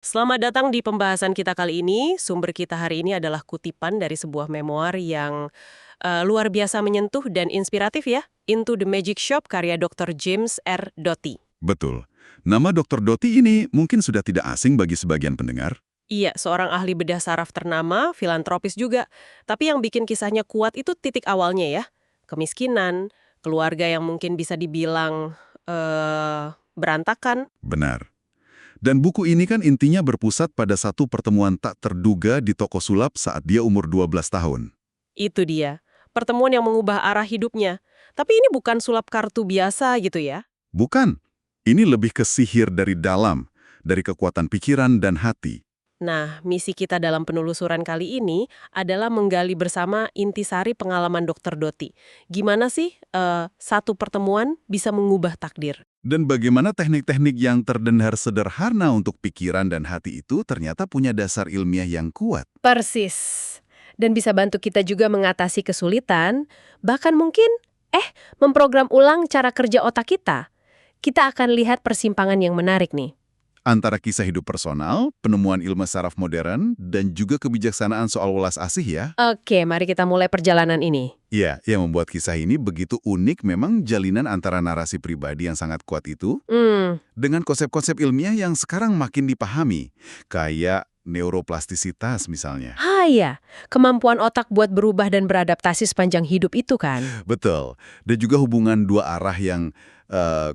Selamat datang di pembahasan kita kali ini. Sumber kita hari ini adalah kutipan dari sebuah memoir yang luar biasa menyentuh dan inspiratif ya. Into the Magic Shop karya Dr. James R. Doty. Betul. Nama Dr. Doty ini mungkin sudah tidak asing bagi sebagian pendengar. Iya, seorang ahli bedah saraf ternama, filantropis juga. Tapi yang bikin kisahnya kuat itu titik awalnya ya. Kemiskinan, keluarga yang mungkin bisa dibilang berantakan. Benar. Dan buku ini kan intinya berpusat pada satu pertemuan tak terduga di toko sulap saat dia umur 12 tahun. Itu dia. Pertemuan yang mengubah arah hidupnya. Tapi ini bukan sulap kartu biasa gitu ya. Bukan. Ini lebih ke sihir dari dalam, dari kekuatan pikiran dan hati. Nah, misi kita dalam penelusuran kali ini adalah menggali bersama intisari pengalaman Dr. Doty. Gimana sih satu pertemuan bisa mengubah takdir? Dan bagaimana teknik-teknik yang terdengar sederhana untuk pikiran dan hati itu ternyata punya dasar ilmiah yang kuat. Persis. Dan bisa bantu kita juga mengatasi kesulitan, bahkan mungkin, memprogram ulang cara kerja otak kita. Kita akan lihat persimpangan yang menarik nih. Antara kisah hidup personal, penemuan ilmu saraf modern, dan juga kebijaksanaan soal welas asih ya. Oke, mari kita mulai perjalanan ini. Ya, yang membuat kisah ini begitu unik memang jalinan antara narasi pribadi yang sangat kuat itu dengan konsep-konsep ilmiah yang sekarang makin dipahami, kayak neuroplastisitas misalnya. Ya, kemampuan otak buat berubah dan beradaptasi sepanjang hidup itu kan. Betul, dan juga hubungan dua arah yang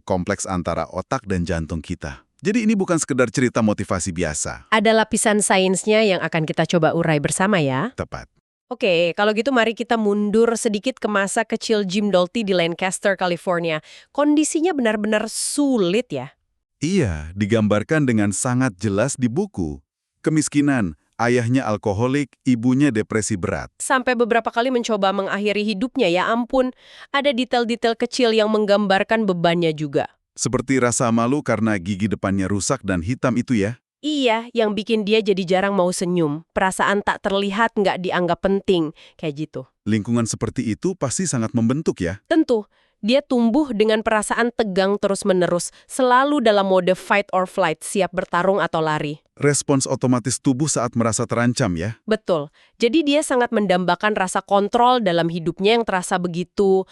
kompleks antara otak dan jantung kita. Jadi ini bukan sekedar cerita motivasi biasa. Ada lapisan sainsnya yang akan kita coba urai bersama ya. Tepat. Oke, kalau gitu mari kita mundur sedikit ke masa kecil Jim Doty di Lancaster, California. Kondisinya benar-benar sulit ya. Iya, digambarkan dengan sangat jelas di buku. Kemiskinan, ayahnya alkoholik, ibunya depresi berat. Sampai beberapa kali mencoba mengakhiri hidupnya, ya ampun. Ada detail-detail kecil yang menggambarkan bebannya juga. Seperti rasa malu karena gigi depannya rusak dan hitam itu ya. Iya, yang bikin dia jadi jarang mau senyum. Perasaan tak terlihat nggak dianggap penting, kayak gitu. Lingkungan seperti itu pasti sangat membentuk ya. Tentu, dia tumbuh dengan perasaan tegang terus-menerus, selalu dalam mode fight or flight, siap bertarung atau lari. Respons otomatis tubuh saat merasa terancam ya. Betul. Jadi dia sangat mendambakan rasa kontrol dalam hidupnya yang terasa begitu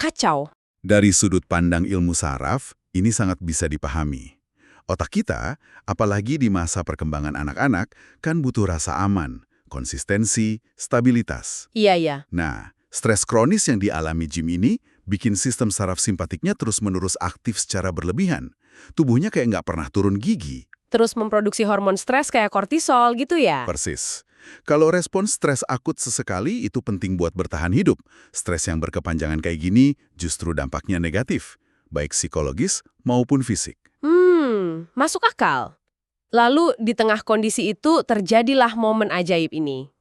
kacau. Dari sudut pandang ilmu saraf, ini sangat bisa dipahami. Otak kita, apalagi di masa perkembangan anak-anak, kan butuh rasa aman, konsistensi, stabilitas. Iya. Nah, stres kronis yang dialami Jim ini bikin sistem saraf simpatiknya terus-menerus aktif secara berlebihan. Tubuhnya kayak nggak pernah turun gigi. Terus memproduksi hormon stres kayak kortisol gitu ya? Persis. Kalau respons stres akut sesekali itu penting buat bertahan hidup. Stres yang berkepanjangan kayak gini justru dampaknya negatif, baik psikologis maupun fisik. Masuk akal. Lalu di tengah kondisi itu terjadilah momen ajaib ini.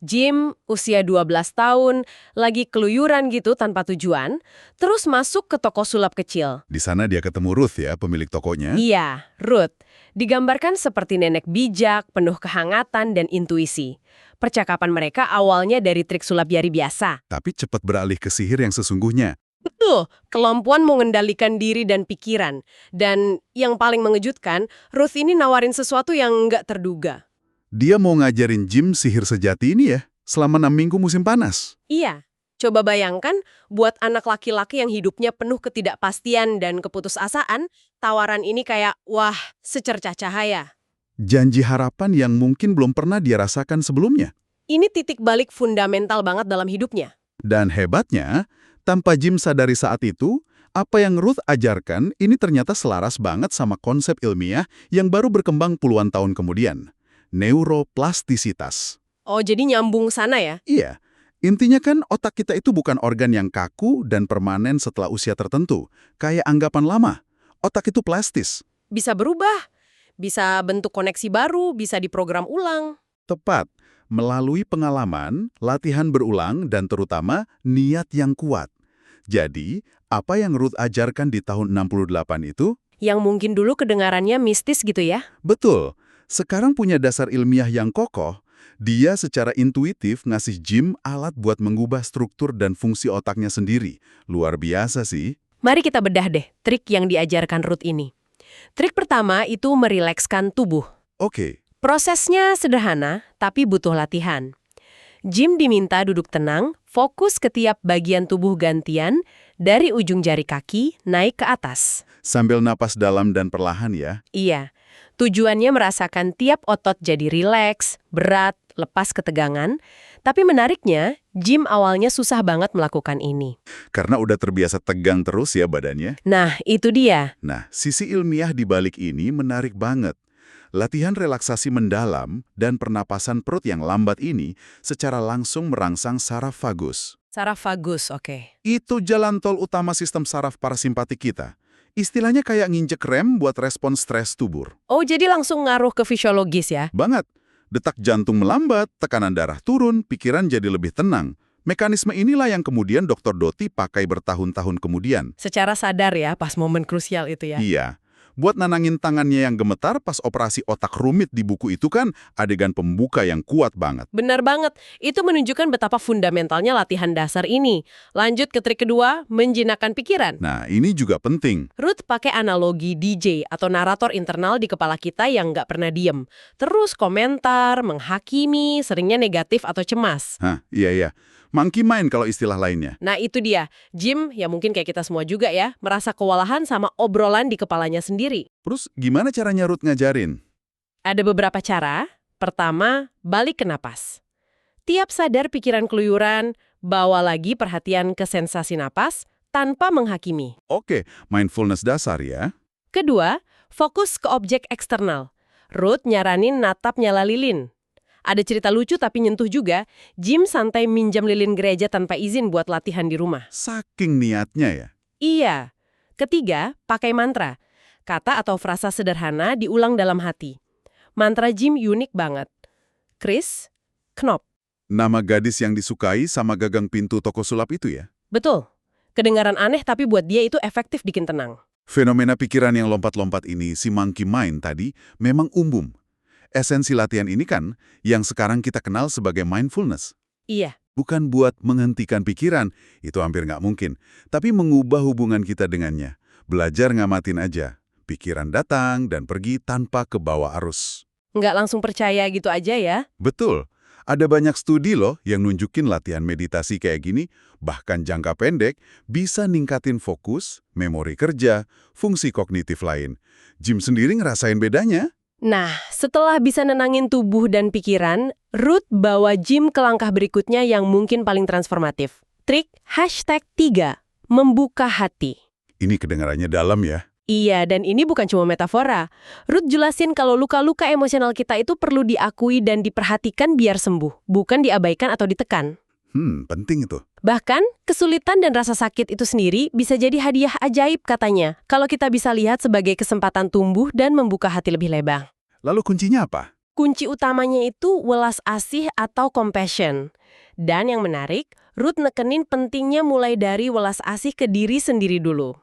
Jim, usia 12 tahun, lagi keluyuran gitu tanpa tujuan, terus masuk ke toko sulap kecil. Di sana dia ketemu Ruth ya, pemilik tokonya. Iya, Ruth. Digambarkan seperti nenek bijak, penuh kehangatan dan intuisi. Percakapan mereka awalnya dari trik sulap jari biasa. Tapi cepat beralih ke sihir yang sesungguhnya. Betul, kemampuan mengendalikan diri dan pikiran. Dan yang paling mengejutkan, Ruth ini nawarin sesuatu yang nggak terduga. Dia mau ngajarin Jim sihir sejati ini ya, selama 6 minggu musim panas. Iya, coba bayangkan buat anak laki-laki yang hidupnya penuh ketidakpastian dan keputusasaan, tawaran ini kayak, wah, secercah cahaya. Janji harapan yang mungkin belum pernah dia rasakan sebelumnya. Ini titik balik fundamental banget dalam hidupnya. Dan hebatnya, tanpa Jim sadari saat itu, apa yang Ruth ajarkan ini ternyata selaras banget sama konsep ilmiah yang baru berkembang puluhan tahun kemudian. Neuroplastisitas. Oh, jadi nyambung sana ya? Iya, intinya kan otak kita itu bukan organ yang kaku dan permanen setelah usia tertentu. Kayak anggapan lama, otak itu plastis. Bisa berubah, bisa bentuk koneksi baru, bisa diprogram ulang. Tepat, melalui pengalaman, latihan berulang, dan terutama niat yang kuat. Jadi, apa yang Ruth ajarkan di tahun 68 itu? Yang mungkin dulu kedengarannya mistis gitu ya? Betul. Sekarang punya dasar ilmiah yang kokoh, dia secara intuitif ngasih Jim alat buat mengubah struktur dan fungsi otaknya sendiri. Luar biasa sih. Mari kita bedah deh trik yang diajarkan Ruth ini. Trik pertama itu merilekskan tubuh. Oke, Prosesnya sederhana, tapi butuh latihan. Jim diminta duduk tenang, fokus ke tiap bagian tubuh gantian, dari ujung jari kaki naik ke atas. sambil napas dalam dan perlahan ya. Iya, tujuannya merasakan tiap otot jadi rileks, berat, lepas ketegangan. Tapi menariknya, Jim awalnya susah banget melakukan ini. Karena udah terbiasa tegang terus ya badannya. Nah, itu dia. Nah, sisi ilmiah di balik ini menarik banget. Latihan relaksasi mendalam dan pernapasan perut yang lambat ini secara langsung merangsang saraf vagus. Saraf vagus, oke. Itu jalan tol utama sistem saraf parasimpatik kita. Istilahnya kayak nginjek rem buat respon stres tubuh. Oh, jadi langsung ngaruh ke fisiologis ya? Banget. Detak jantung melambat, tekanan darah turun, pikiran jadi lebih tenang. Mekanisme inilah yang kemudian Dr. Doti pakai bertahun-tahun kemudian. Secara sadar ya, pas momen krusial itu ya. Iya. Buat nanangin tangannya yang gemetar pas operasi otak rumit di buku itu kan adegan pembuka yang kuat banget. Benar banget. Itu menunjukkan betapa fundamentalnya latihan dasar ini. Lanjut ke trik kedua, menjinakkan pikiran. Nah, ini juga penting. Ruth pakai analogi DJ atau narator internal di kepala kita yang nggak pernah diem. Terus komentar, menghakimi, seringnya negatif atau cemas. Hah, iya. Monkey mind kalau istilah lainnya. Nah itu dia, Jim, ya mungkin kayak kita semua juga ya, merasa kewalahan sama obrolan di kepalanya sendiri. Terus gimana caranya Ruth ngajarin? Ada beberapa cara. Pertama, balik ke napas. Tiap sadar pikiran keluyuran, bawa lagi perhatian ke sensasi napas tanpa menghakimi. Oke, mindfulness dasar ya. Kedua, fokus ke objek eksternal. Ruth nyaranin natap nyala lilin. Ada cerita lucu tapi nyentuh juga, Jim santai minjam lilin gereja tanpa izin buat latihan di rumah. Saking niatnya ya. Iya. Ketiga, pakai mantra. Kata atau frasa sederhana diulang dalam hati. Mantra Jim unik banget. Chris, Knop. Nama gadis yang disukai sama gagang pintu toko sulap itu ya. Betul. Kedengaran aneh tapi buat dia itu efektif bikin tenang. Fenomena pikiran yang lompat-lompat ini, si monkey mind tadi, memang umum. Esensi latihan ini kan yang sekarang kita kenal sebagai mindfulness. Iya. Bukan buat menghentikan pikiran, itu hampir nggak mungkin. Tapi mengubah hubungan kita dengannya. Belajar ngamatin aja. Pikiran datang dan pergi tanpa kebawa arus. Nggak langsung percaya gitu aja ya. Betul. Ada banyak studi loh yang nunjukin latihan meditasi kayak gini, bahkan jangka pendek, bisa ningkatin fokus, memori kerja, fungsi kognitif lain. Jim sendiri ngerasain bedanya. Nah, setelah bisa nenangin tubuh dan pikiran, Ruth bawa Jim ke langkah berikutnya yang mungkin paling transformatif. Trik #3, membuka hati. Ini kedengarannya dalam ya. Iya, dan ini bukan cuma metafora. Ruth jelasin kalau luka-luka emosional kita itu perlu diakui dan diperhatikan biar sembuh, bukan diabaikan atau ditekan. Penting itu. Bahkan, kesulitan dan rasa sakit itu sendiri bisa jadi hadiah ajaib katanya, kalau kita bisa lihat sebagai kesempatan tumbuh dan membuka hati lebih lebar. Lalu kuncinya apa? Kunci utamanya itu welas asih atau compassion. Dan yang menarik, Ruth nekenin pentingnya mulai dari welas asih ke diri sendiri dulu.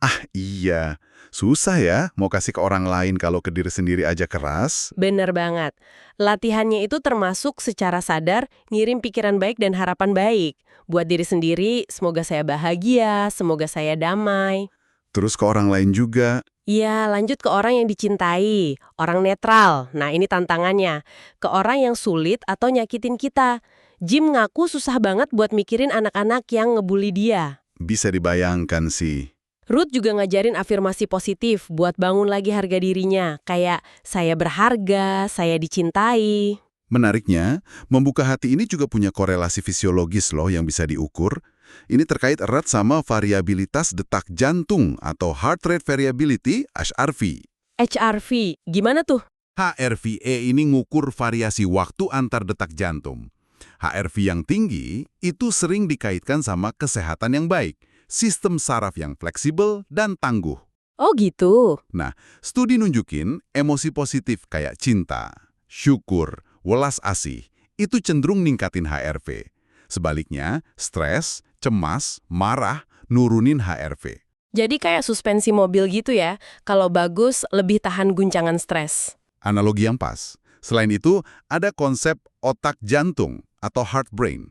Ah iya, susah ya mau kasih ke orang lain kalau ke diri sendiri aja keras. Bener banget. Latihannya itu termasuk secara sadar ngirim pikiran baik dan harapan baik. Buat diri sendiri, semoga saya bahagia, semoga saya damai. Terus ke orang lain juga. Iya, lanjut ke orang yang dicintai, orang netral. Nah, ini tantangannya. Ke orang yang sulit atau nyakitin kita. Jim ngaku susah banget buat mikirin anak-anak yang ngebully dia. Bisa dibayangkan sih. Ruth juga ngajarin afirmasi positif buat bangun lagi harga dirinya. Kayak, saya berharga, saya dicintai. Menariknya, membuka hati ini juga punya korelasi fisiologis loh yang bisa diukur. Ini terkait erat sama variabilitas detak jantung atau heart rate variability, HRV. HRV, gimana tuh? HRVE ini ngukur variasi waktu antar detak jantung. HRV yang tinggi itu sering dikaitkan sama kesehatan yang baik, sistem saraf yang fleksibel dan tangguh. Oh gitu. Nah, studi nunjukin emosi positif kayak cinta, syukur, welas asih, itu cenderung ningkatin HRV. Sebaliknya, stres, cemas, marah, nurunin HRV. Jadi kayak suspensi mobil gitu ya, kalau bagus lebih tahan guncangan stres. Analogi yang pas. Selain itu, ada konsep otak jantung atau heart brain.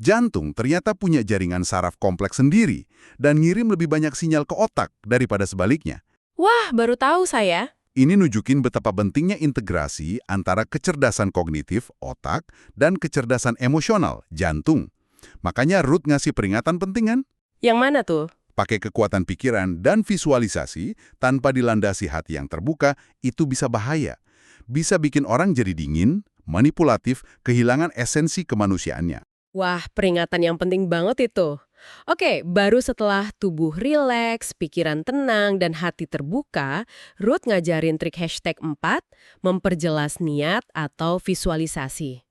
Jantung ternyata punya jaringan saraf kompleks sendiri dan ngirim lebih banyak sinyal ke otak daripada sebaliknya. Wah, baru tahu saya. Ini nunjukin betapa pentingnya integrasi antara kecerdasan kognitif, otak, dan kecerdasan emosional, jantung. Makanya Ruth ngasih peringatan penting kan? Yang mana tuh? Pakai kekuatan pikiran dan visualisasi tanpa dilandasi hati yang terbuka, itu bisa bahaya. Bisa bikin orang jadi dingin, manipulatif, kehilangan esensi kemanusiaannya. Wah, peringatan yang penting banget itu. Oke, baru setelah tubuh rileks, pikiran tenang, dan hati terbuka, Ruth ngajarin trik #4, memperjelas niat atau visualisasi.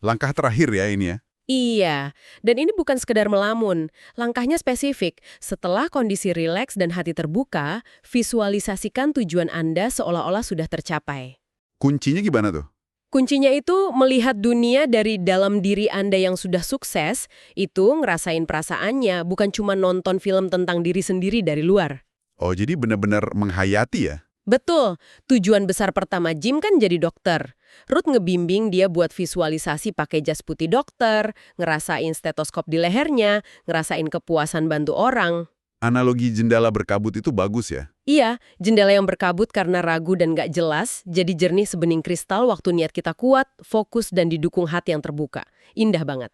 Langkah terakhir ya ini ya. Iya, dan ini bukan sekedar melamun. Langkahnya spesifik. Setelah kondisi rileks dan hati terbuka, visualisasikan tujuan Anda seolah-olah sudah tercapai. Kuncinya gimana tuh? Kuncinya itu melihat dunia dari dalam diri Anda yang sudah sukses, itu ngerasain perasaannya, bukan cuma nonton film tentang diri sendiri dari luar. Oh, jadi benar-benar menghayati ya? Betul, tujuan besar pertama Jim kan jadi dokter. Ruth ngebimbing dia buat visualisasi pakai jas putih dokter, ngerasain stetoskop di lehernya, ngerasain kepuasan bantu orang. Analogi jendela berkabut itu bagus ya? Iya, jendela yang berkabut karena ragu dan nggak jelas, jadi jernih sebening kristal waktu niat kita kuat, fokus, dan didukung hati yang terbuka. Indah banget.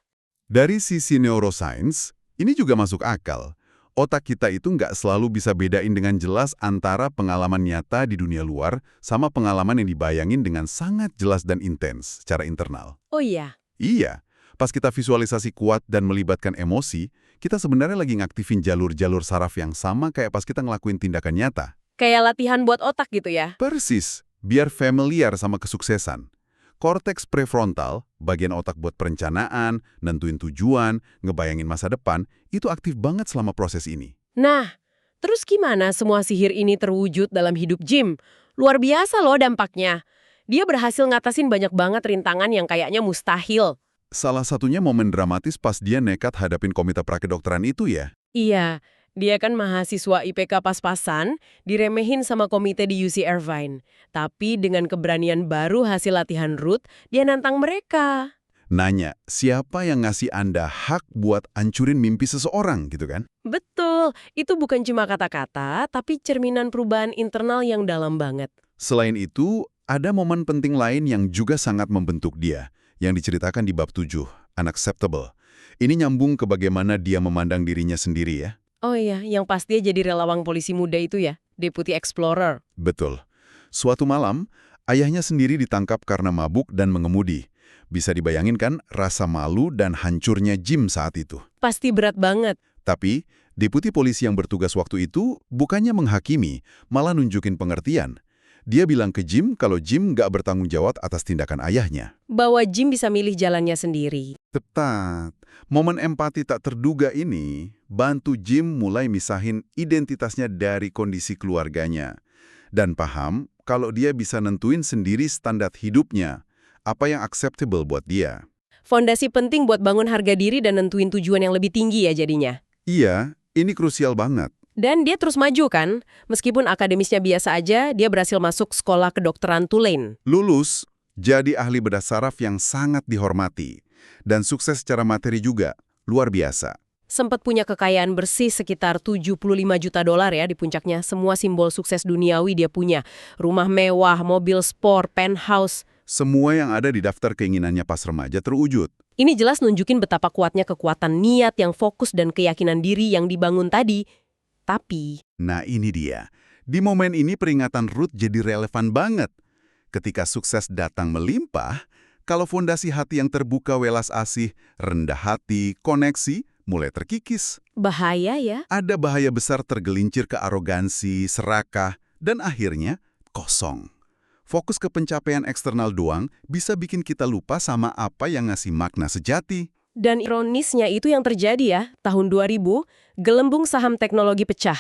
Dari sisi neuroscience, ini juga masuk akal. Otak kita itu nggak selalu bisa bedain dengan jelas antara pengalaman nyata di dunia luar sama pengalaman yang dibayangin dengan sangat jelas dan intens secara internal. Oh iya, Iya, pas kita visualisasi kuat dan melibatkan emosi, kita sebenarnya lagi ngaktifin jalur-jalur saraf yang sama kayak pas kita ngelakuin tindakan nyata. kayak latihan buat otak gitu ya. Persis, biar familiar sama kesuksesan. Korteks prefrontal, bagian otak buat perencanaan, nentuin tujuan, ngebayangin masa depan, itu aktif banget selama proses ini. Nah, terus gimana semua sihir ini terwujud dalam hidup Jim? Luar biasa loh dampaknya. Dia berhasil ngatasin banyak banget rintangan yang kayaknya mustahil. Salah satunya momen dramatis pas dia nekat hadapin komite prakedokteran itu ya. Iya, dia kan mahasiswa IPK pas-pasan, diremehin sama komite di UC Irvine. Tapi dengan keberanian baru hasil latihan Ruth, dia nantang mereka. Nanya, siapa yang ngasih Anda hak buat ancurin mimpi seseorang gitu kan? Betul, itu bukan cuma kata-kata, tapi cerminan perubahan internal yang dalam banget. Selain itu, ada momen penting lain yang juga sangat membentuk dia, yang diceritakan di bab 7, Unacceptable. Ini nyambung ke bagaimana dia memandang dirinya sendiri ya. Oh iya, yang pas dia jadi relawan polisi muda itu ya, Deputy Explorer. Betul. Suatu malam, ayahnya sendiri ditangkap karena mabuk dan mengemudi. Bisa dibayangin kan rasa malu dan hancurnya Jim saat itu. Pasti berat banget. Tapi, deputi polisi yang bertugas waktu itu bukannya menghakimi, malah nunjukin pengertian. Dia bilang ke Jim kalau Jim nggak bertanggung jawab atas tindakan ayahnya. Bahwa Jim bisa milih jalannya sendiri. Tepat. Momen empati tak terduga ini bantu Jim mulai misahin identitasnya dari kondisi keluarganya. Dan paham kalau dia bisa nentuin sendiri standar hidupnya, apa yang acceptable buat dia. Fondasi penting buat bangun harga diri dan nentuin tujuan yang lebih tinggi ya jadinya. Iya, ini krusial banget. Dan dia terus maju kan? Meskipun akademisnya biasa aja, dia berhasil masuk sekolah kedokteran Tulane. Lulus, jadi ahli bedah saraf yang sangat dihormati. Dan sukses secara materi juga, luar biasa. Sempat punya kekayaan bersih sekitar 75 juta dolar ya di puncaknya. Semua simbol sukses duniawi dia punya. Rumah mewah, mobil sport, penthouse. Semua yang ada di daftar keinginannya pas remaja terwujud. Ini jelas nunjukin betapa kuatnya kekuatan niat yang fokus dan keyakinan diri yang dibangun tadi. Tapi, Nah ini dia. Di momen ini peringatan Ruth jadi relevan banget. Ketika sukses datang melimpah, kalau fondasi hati yang terbuka welas asih, rendah hati, koneksi, mulai terkikis. bahaya ya. Ada bahaya besar tergelincir ke arogansi, serakah, dan akhirnya kosong. Fokus ke pencapaian eksternal doang bisa bikin kita lupa sama apa yang ngasih makna sejati. Dan ironisnya itu yang terjadi ya, tahun 2000, gelembung saham teknologi pecah,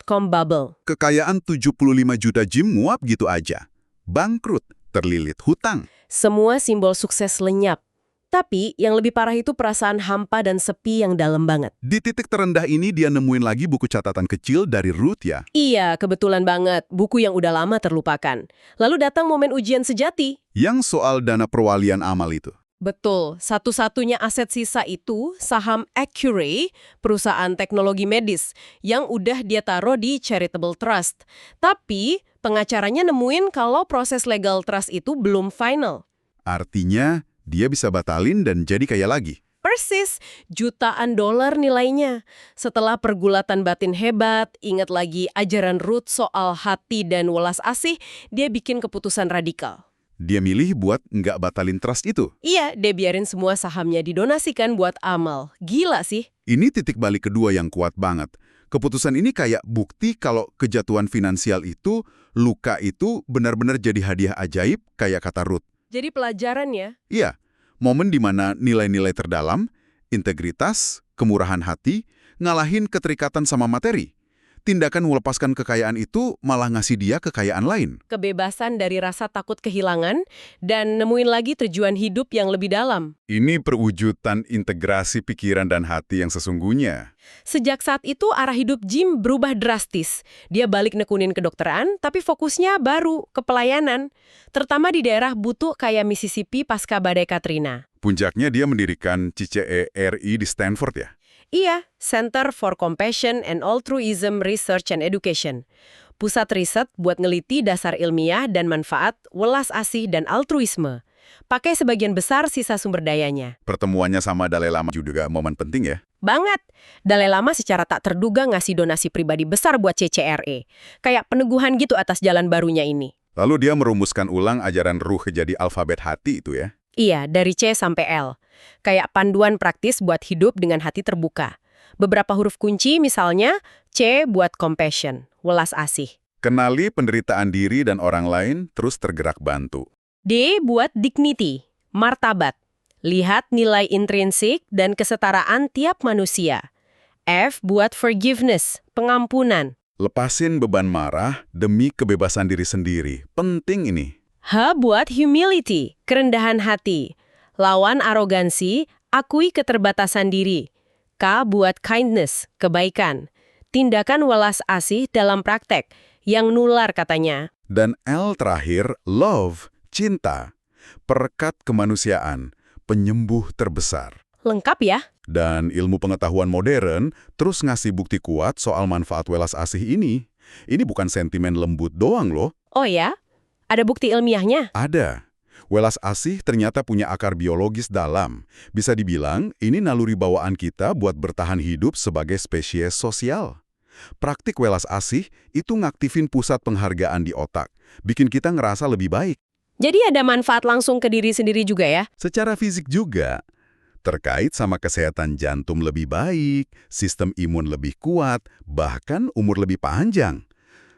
.com bubble. Kekayaan 75 juta Jim nguap gitu aja. Bangkrut, terlilit hutang. Semua simbol sukses lenyap. Tapi yang lebih parah itu perasaan hampa dan sepi yang dalam banget. Di titik terendah ini dia nemuin lagi buku catatan kecil dari Ruth ya. Iya, kebetulan banget. Buku yang udah lama terlupakan. Lalu datang momen ujian sejati. Yang soal dana perwalian amal itu. Betul, satu-satunya aset sisa itu saham Accuray, perusahaan teknologi medis, yang udah dia taruh di charitable trust. Tapi, pengacaranya nemuin kalau proses legal trust itu belum final. Artinya, dia bisa batalin dan jadi kaya lagi. Persis, jutaan dolar nilainya. Setelah pergulatan batin hebat, ingat lagi ajaran Ruth soal hati dan welas asih, dia bikin keputusan radikal. Dia milih buat nggak batalin trust itu. Iya, dia biarin semua sahamnya didonasikan buat amal. Gila sih. Ini titik balik kedua yang kuat banget. Keputusan ini kayak bukti kalau kejatuhan finansial itu, luka itu benar-benar jadi hadiah ajaib kayak kata Ruth. Jadi pelajaran ya. Iya, momen di mana nilai-nilai terdalam, integritas, kemurahan hati, ngalahin keterikatan sama materi. Tindakan melepaskan kekayaan itu malah ngasih dia kekayaan lain. Kebebasan dari rasa takut kehilangan dan nemuin lagi tujuan hidup yang lebih dalam. Ini perwujudan integrasi pikiran dan hati yang sesungguhnya. Sejak saat itu arah hidup Jim berubah drastis. Dia balik nekunin kedokteran, tapi fokusnya baru ke pelayanan. Terutama di daerah butuh kayak Mississippi pasca badai Katrina. Puncaknya dia mendirikan CCERI di Stanford ya? Iya, Center for Compassion and Altruism Research and Education. Pusat riset buat ngeliti dasar ilmiah dan manfaat, welas asih dan altruisme. Pakai sebagian besar sisa sumber dayanya. Pertemuannya sama Dalai Lama juga momen penting ya? Banget. Dalai Lama secara tak terduga ngasih donasi pribadi besar buat CCRE. Kayak peneguhan gitu atas jalan barunya ini. Lalu dia merumuskan ulang ajaran ruh jadi alfabet hati itu ya? Iya, dari C sampai L. Kayak panduan praktis buat hidup dengan hati terbuka. Beberapa huruf kunci misalnya, C buat compassion, welas asih. Kenali penderitaan diri dan orang lain, terus tergerak bantu. D buat dignity, martabat. Lihat nilai intrinsik dan kesetaraan tiap manusia. F buat forgiveness, pengampunan. Lepasin beban marah demi kebebasan diri sendiri. Penting ini. H buat humility, kerendahan hati. Lawan arogansi, akui keterbatasan diri. K buat kindness, kebaikan. Tindakan welas asih dalam praktek, yang nular katanya. Dan L terakhir, love, cinta. Perekat kemanusiaan, penyembuh terbesar. Lengkap ya? Dan ilmu pengetahuan modern terus ngasih bukti kuat soal manfaat welas asih ini. Ini bukan sentimen lembut doang loh. Oh ya? Ada bukti ilmiahnya? Ada. Welas asih ternyata punya akar biologis dalam. Bisa dibilang, ini naluri bawaan kita buat bertahan hidup sebagai spesies sosial. Praktik welas asih itu ngaktifin pusat penghargaan di otak, bikin kita ngerasa lebih baik. Jadi ada manfaat langsung ke diri sendiri juga ya? Secara fisik juga. Terkait sama kesehatan jantung lebih baik, sistem imun lebih kuat, bahkan umur lebih panjang.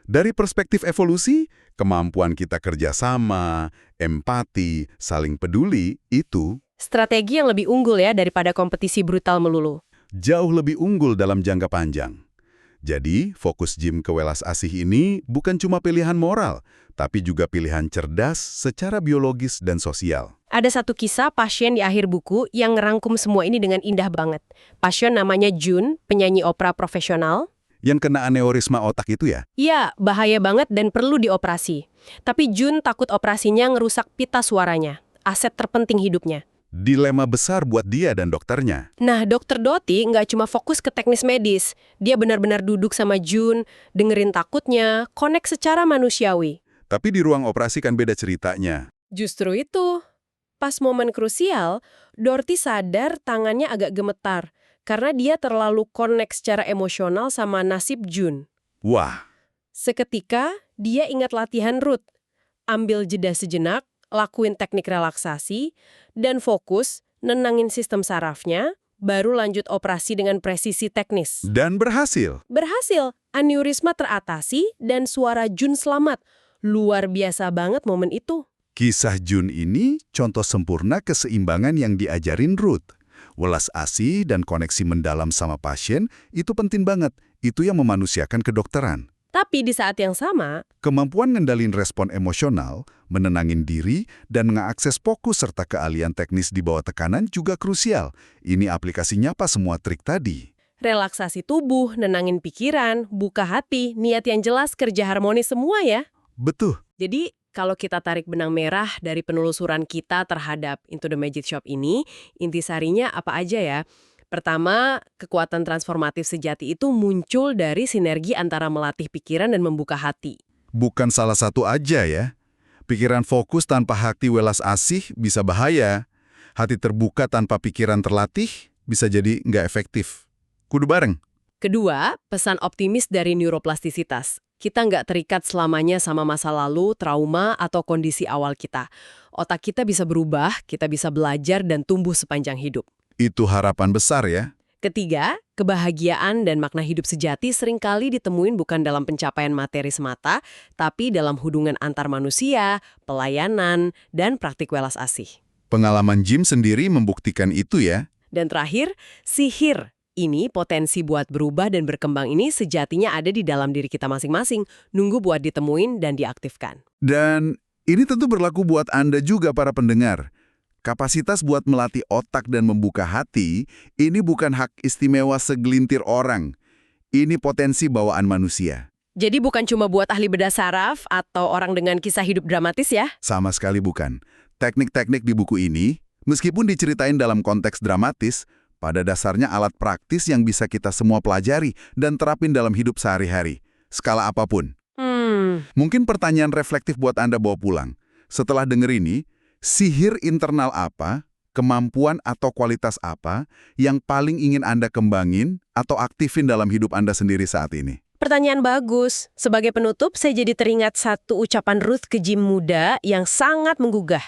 Dari perspektif evolusi, kemampuan kita kerjasama, empati, saling peduli, itu Strategi yang lebih unggul ya daripada kompetisi brutal melulu. jauh lebih unggul dalam jangka panjang. Jadi, fokus Jim ke welas asih ini bukan cuma pilihan moral, tapi juga pilihan cerdas secara biologis dan sosial. Ada satu kisah pasien di akhir buku yang ngerangkum semua ini dengan indah banget. Pasien namanya June, penyanyi opera profesional. Yang kena aneurisma otak itu ya? Iya, bahaya banget dan perlu dioperasi. Tapi June takut operasinya ngerusak pita suaranya, aset terpenting hidupnya. Dilema besar buat dia dan dokternya. Nah, dokter Doti nggak cuma fokus ke teknis medis. Dia benar-benar duduk sama June, dengerin takutnya, connect secara manusiawi. Tapi di ruang operasi kan beda ceritanya. Justru itu, pas momen krusial, Dorothy sadar tangannya agak gemetar karena dia terlalu connect secara emosional sama nasib June. Wah, Seketika, dia ingat latihan Ruth. Ambil jeda sejenak, lakuin teknik relaksasi, dan fokus nenangin sistem sarafnya, baru lanjut operasi dengan presisi teknis. dan berhasil. Berhasil, aneurisma teratasi dan suara June selamat. Luar biasa banget momen itu. Kisah June ini contoh sempurna keseimbangan yang diajarin Ruth. Welas asih dan koneksi mendalam sama pasien itu penting banget. Itu yang memanusiakan kedokteran. Tapi di saat yang sama, Kemampuan ngendalin respon emosional, menenangin diri, dan mengakses fokus serta keahlian teknis di bawah tekanan juga krusial. Ini aplikasinya apa semua trik tadi? relaksasi tubuh, nenangin pikiran, buka hati, niat yang jelas, kerja harmonis semua ya. Betul. Jadi, Kalau kita tarik benang merah dari penelusuran kita terhadap Into the Magic Shop ini, intisarinya apa aja ya? Pertama, kekuatan transformatif sejati itu muncul dari sinergi antara melatih pikiran dan membuka hati. Bukan salah satu aja ya. Pikiran fokus tanpa hati welas asih bisa bahaya. Hati terbuka tanpa pikiran terlatih bisa jadi nggak efektif. Kudu bareng. Kedua, pesan optimis dari neuroplastisitas. Kita nggak terikat selamanya sama masa lalu, trauma, atau kondisi awal kita. Otak kita bisa berubah, kita bisa belajar dan tumbuh sepanjang hidup. Itu harapan besar ya. Ketiga, kebahagiaan dan makna hidup sejati seringkali ditemuin bukan dalam pencapaian materi semata, tapi dalam hubungan antar manusia, pelayanan, dan praktik welas asih. Pengalaman Jim sendiri membuktikan itu ya. Dan terakhir, sihir. Ini potensi buat berubah dan berkembang ini sejatinya ada di dalam diri kita masing-masing, nunggu buat ditemuin dan diaktifkan. Dan ini tentu berlaku buat Anda juga para pendengar. Kapasitas buat melatih otak dan membuka hati, ini bukan hak istimewa segelintir orang. Ini potensi bawaan manusia. Jadi bukan cuma buat ahli bedah saraf atau orang dengan kisah hidup dramatis ya? Sama sekali bukan. Teknik-teknik di buku ini, meskipun diceritain dalam konteks dramatis, pada dasarnya alat praktis yang bisa kita semua pelajari dan terapin dalam hidup sehari-hari, skala apapun. Mungkin pertanyaan reflektif buat Anda bawa pulang. Setelah denger ini, sihir internal apa, kemampuan atau kualitas apa yang paling ingin Anda kembangin atau aktifin dalam hidup Anda sendiri saat ini? Pertanyaan bagus. Sebagai penutup, saya jadi teringat satu ucapan Ruth ke Jim muda yang sangat menggugah.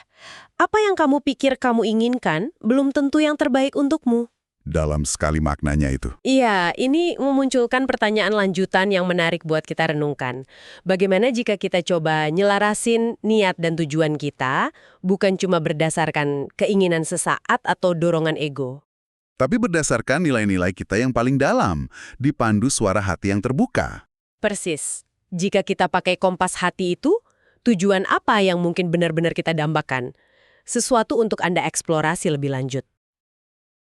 Apa yang kamu pikir kamu inginkan, belum tentu yang terbaik untukmu. Dalam sekali maknanya itu. Iya, ini memunculkan pertanyaan lanjutan yang menarik buat kita renungkan. Bagaimana jika kita coba nyelarasin niat dan tujuan kita, bukan cuma berdasarkan keinginan sesaat atau dorongan ego? Tapi berdasarkan nilai-nilai kita yang paling dalam, dipandu suara hati yang terbuka. Persis. Jika kita pakai kompas hati itu, tujuan apa yang mungkin benar-benar kita dambakan? Sesuatu untuk Anda eksplorasi lebih lanjut.